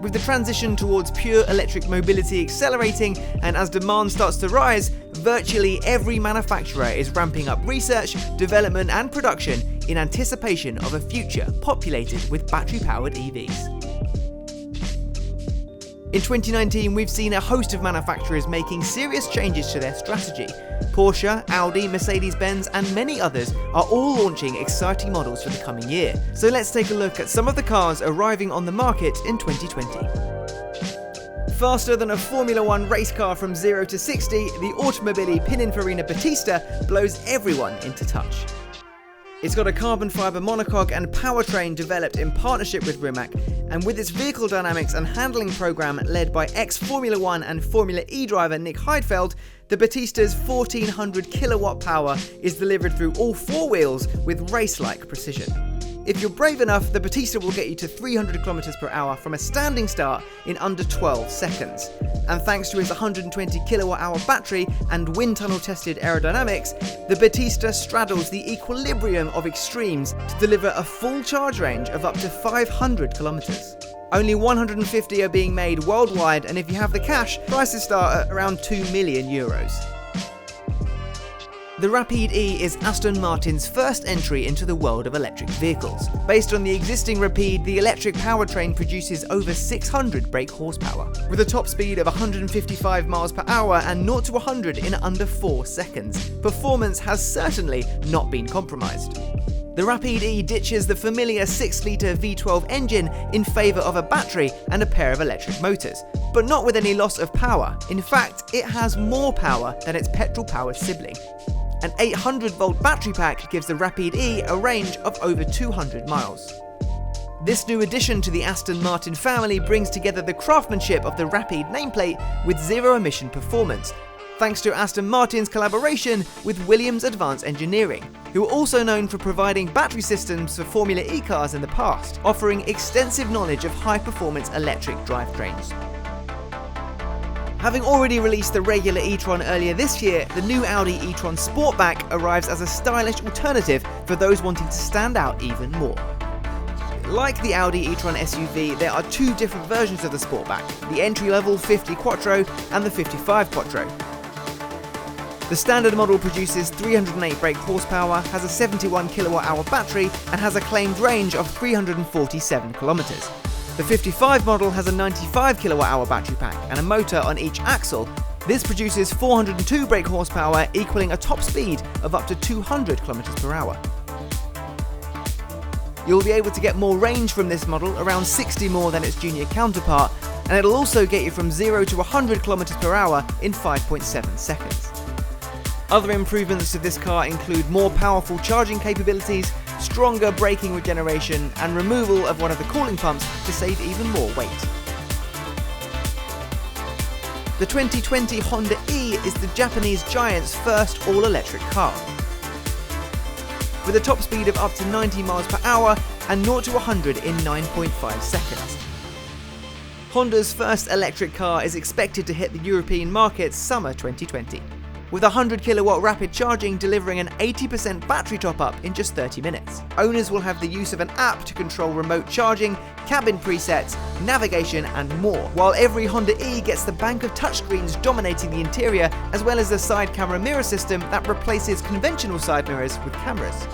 With the transition towards pure electric mobility accelerating and as demand starts to rise, virtually every manufacturer is ramping up research, development and production in anticipation of a future populated with battery-powered EVs. In 2019, we've seen a host of manufacturers making serious changes to their strategy. Porsche, Audi, Mercedes-Benz and many others are all launching exciting models for the coming year. So let's take a look at some of the cars arriving on the market in 2020. Faster than a Formula 1 race car from 0 to 60, the Automobili Pininfarina Batista blows everyone into touch. It's got a carbon fibre monocoque and powertrain developed in partnership with Rimac, and with its vehicle dynamics and handling program led by ex-Formula 1 and Formula E driver Nick Heidfeld, the Batista's 1400 kilowatt power is delivered through all four wheels with race-like precision. If you're brave enough, the Batista will get you to 300 km per hour from a standing start in under 12 seconds. And thanks to its 120 kWh battery and wind tunnel tested aerodynamics, the Batista straddles the equilibrium of extremes to deliver a full charge range of up to 500 km. Only 150 are being made worldwide, and if you have the cash, prices start at around €2 million. The Rapide E is Aston Martin's first entry into the world of electric vehicles. Based on the existing Rapide, the electric powertrain produces over 600 brake horsepower, with a top speed of 155 miles per hour and 0 to 100 in under 4 seconds. Performance has certainly not been compromised. The Rapide E ditches the familiar 6-litre V12 engine in favour of a battery and a pair of electric motors, but not with any loss of power. In fact, it has more power than its petrol-powered sibling. An 800-volt battery pack gives the Rapide E a range of over 200 miles. This new addition to the Aston Martin family brings together the craftsmanship of the Rapide nameplate with zero-emission performance, thanks to Aston Martin's collaboration with Williams Advanced Engineering, who are also known for providing battery systems for Formula E cars in the past, offering extensive knowledge of high-performance electric drivetrains. Having already released the regular e-tron earlier this year, the new Audi e-tron Sportback arrives as a stylish alternative for those wanting to stand out even more. Like the Audi e-tron SUV, there are two different versions of the Sportback, the entry-level 50 Quattro and the 55 Quattro. The standard model produces 308 brake horsepower, has a 71 kWh battery and has a claimed range of 347 km. The 55 model has a 95 kWh battery pack and a motor on each axle. This produces 402 brake horsepower, equaling a top speed of up to 200 km per hour. You'll be able to get more range from this model, around 60 more than its junior counterpart, and it'll also get you from 0 to 100 km per hour in 5.7 seconds. Other improvements to this car include more powerful charging capabilities, stronger braking regeneration, and removal of one of the cooling pumps to save even more weight. The 2020 Honda E is the Japanese giant's first all-electric car. With a top speed of up to 90 miles per hour and 0 to 100 in 9.5 seconds. Honda's first electric car is expected to hit the European market summer 2020. With 100 kilowatt rapid charging delivering an 80% battery top-up in just 30 minutes. Owners will have the use of an app to control remote charging, cabin presets, navigation and more, while every Honda E gets the bank of touchscreens dominating the interior, as well as the side camera mirror system that replaces conventional side mirrors with cameras.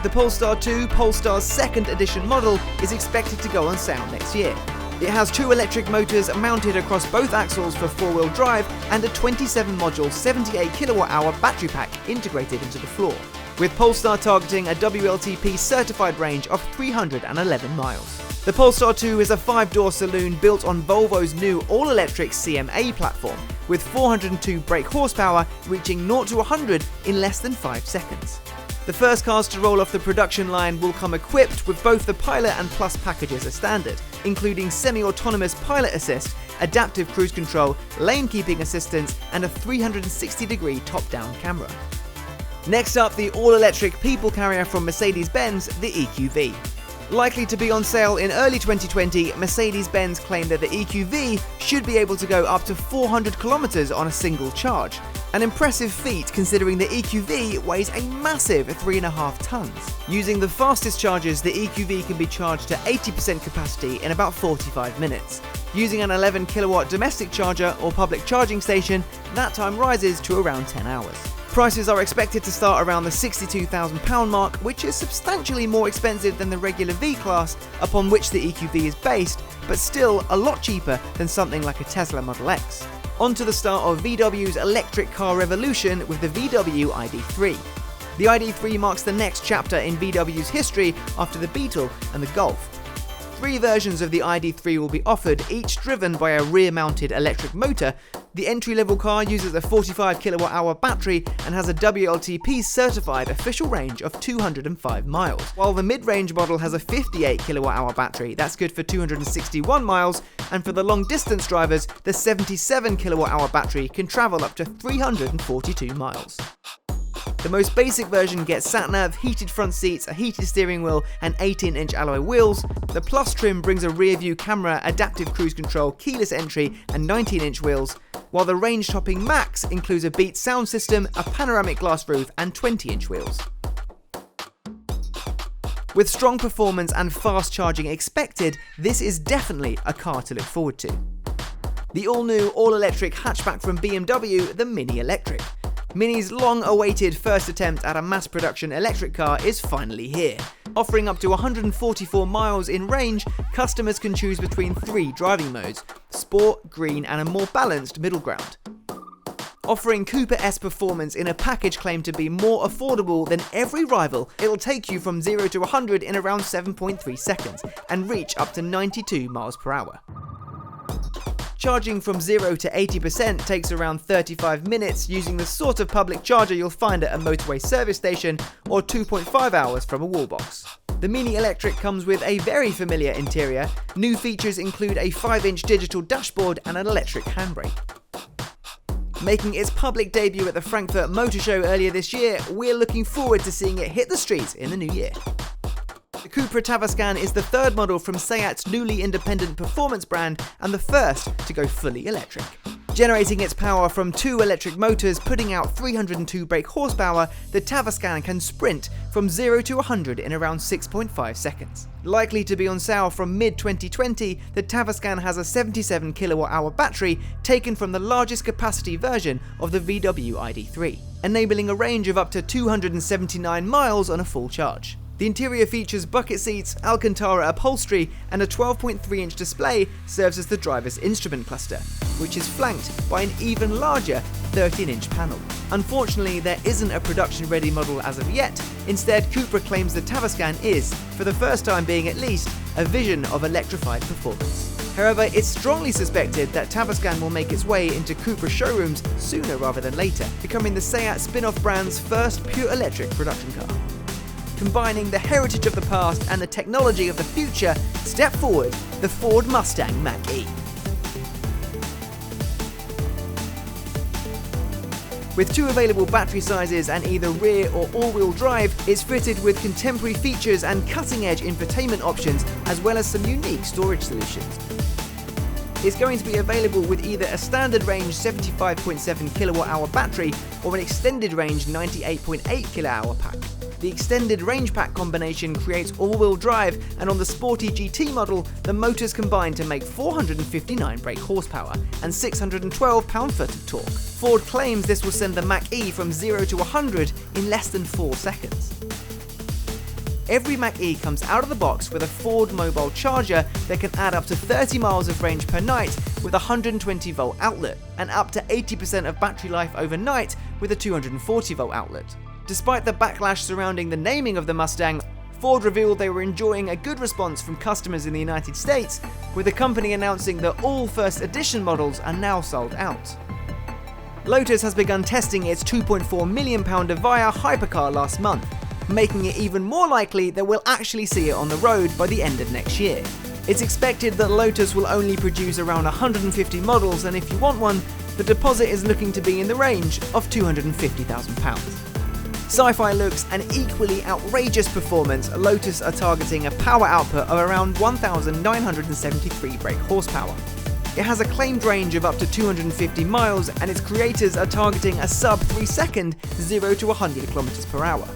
The Polestar II, Polestar's second edition model, is expected to go on sale next year. It has two electric motors mounted across both axles for four-wheel drive and a 27-module 78 kWh battery pack integrated into the floor, with Polestar targeting a WLTP certified range of 311 miles. The Polestar 2 is a 5-door saloon built on Volvo's new all-electric CMA platform, with 402 brake horsepower reaching 0 to 100 in less than 5 seconds. The first cars to roll off the production line will come equipped with both the Pilot and Plus packages as standard, including semi-autonomous pilot assist, adaptive cruise control, lane keeping assistance, and a 360-degree top-down camera. Next up, the all-electric people carrier from Mercedes-Benz, the EQV. Likely to be on sale in early 2020, Mercedes-Benz claim that the EQV should be able to go up to 400 kilometers on a single charge. An impressive feat considering the EQV weighs a massive 3.5 tons. Using the fastest chargers, the EQV can be charged to 80% capacity in about 45 minutes. Using an 11 kilowatt domestic charger or public charging station, that time rises to around 10 hours. Prices are expected to start around the £62,000 mark, which is substantially more expensive than the regular V-Class upon which the EQV is based, but still a lot cheaper than something like a Tesla Model X. On to the start of VW's electric car revolution with the VW ID.3. The ID.3 marks the next chapter in VW's history after the Beetle and the Golf. 3 versions of the ID.3 will be offered, each driven by a rear-mounted electric motor. The entry-level car uses a 45 kWh battery and has a WLTP certified official range of 205 miles, while the mid-range model has a 58 kWh battery that's good for 261 miles, and for the long-distance drivers, the 77 kWh battery can travel up to 342 miles. The most basic version gets sat-nav, heated front seats, a heated steering wheel, and 18-inch alloy wheels. The Plus trim brings a rear-view camera, adaptive cruise control, keyless entry, and 19-inch wheels, while the range-topping Max includes a Beats sound system, a panoramic glass roof, and 20-inch wheels. With strong performance and fast charging expected, this is definitely a car to look forward to. The all-new, all-electric hatchback from BMW, the Mini Electric. Mini's long-awaited first attempt at a mass-production electric car is finally here. Offering up to 144 miles in range, customers can choose between 3 driving modes: Sport, Green, and a more balanced middle ground. Offering Coupe-esque performance in a package claimed to be more affordable than every rival, it'll take you from 0 to 100 in around 7.3 seconds and reach up to 92 miles per hour. Charging from 0 to 80% takes around 35 minutes using the sort of public charger you'll find at a motorway service station, or 2.5 hours from a wall box. The Mini Electric comes with a very familiar interior. New features include a 5-inch digital dashboard and an electric handbrake. Making its public debut at the Frankfurt Motor Show earlier this year, we're looking forward to seeing it hit the streets in the new year. The Cupra Tavis Kan is the 3rd model from Seat's newly independent performance brand and the first to go fully electric. Generating its power from 2 electric motors putting out 302 brake horsepower, the Tavis Kan can sprint from 0 to 100 in around 6.5 seconds. Likely to be on sale from mid-2020, the Tavis Kan has a 77 kWh battery taken from the largest capacity version of the VW ID.3, enabling a range of up to 279 miles on a full charge. The interior features bucket seats, Alcantara upholstery, and a 12.3-inch display serves as the driver's instrument cluster, which is flanked by an even larger 13-inch panel. Unfortunately, there isn't a production-ready model as of yet. Instead, Cupra claims the Tavis Kan is, for the first time being at least, a vision of electrified performance. However, it's strongly suspected that Tavis Kan will make its way into Cupra showrooms sooner rather than later, becoming the Seat spin-off brand's first pure electric production car. Combining the heritage of the past and the technology of the future, step forward the Ford Mustang Mach-E. With 2 available battery sizes and either rear or all-wheel drive, it's fitted with contemporary features and cutting-edge infotainment options, as well as some unique storage solutions. It's going to be available with either a standard range 75.7 kWh battery or an extended range 98.8 kWh pack. The extended range pack combination creates all-wheel drive, and on the sporty GT model, the motors combine to make 459 brake horsepower and 612 pound-foot of torque. Ford claims this will send the Mach-E from 0 to 100 in less than 4 seconds. Every Mach-E comes out of the box with a Ford mobile charger that can add up to 30 miles of range per night with a 120-volt outlet, and up to 80% of battery life overnight with a 240-volt outlet. Despite the backlash surrounding the naming of the Mustang, Ford revealed they were enjoying a good response from customers in the United States, with the company announcing that all first edition models are now sold out. Lotus has begun testing its £2.4 million Via hypercar last month, making it even more likely that we'll actually see it on the road by the end of next year. It's expected that Lotus will only produce around 150 models, and if you want one, the deposit is looking to be in the range of £250,000. Sci-fi looks and equally outrageous performance, Lotus are targeting a power output of around 1,973 brake horsepower. It has a claimed range of up to 250 miles, and its creators are targeting a sub 3 second 0 to 100 km per hour.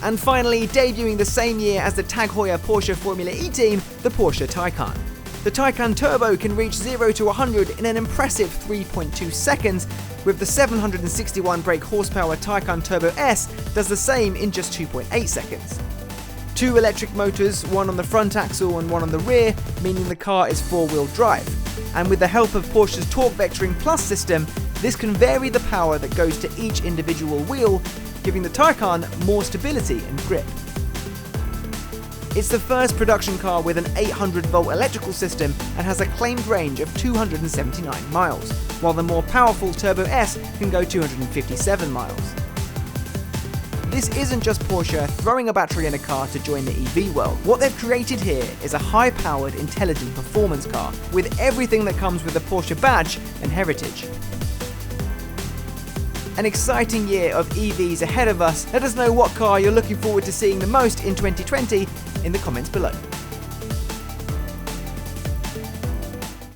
And finally, debuting the same year as the Tag Heuer Porsche Formula E team, the Porsche Taycan. The Taycan Turbo can reach 0 to 100 in an impressive 3.2 seconds, with the 761 brake horsepower Taycan Turbo S does the same in just 2.8 seconds. 2 electric motors, one on the front axle and one on the rear, meaning the car is 4-wheel drive. And with the help of Porsche's Torque Vectoring Plus system, this can vary the power that goes to each individual wheel, giving the Taycan more stability and grip. It's the first production car with an 800-volt electrical system and has a claimed range of 279 miles, while the more powerful Turbo S can go 257 miles. This isn't just Porsche throwing a battery in a car to join the EV world. What they've created here is a high-powered, intelligent performance car with everything that comes with the Porsche badge and heritage. An exciting year of EVs ahead of us. Let us know what car you're looking forward to seeing the most in 2020 in the comments below.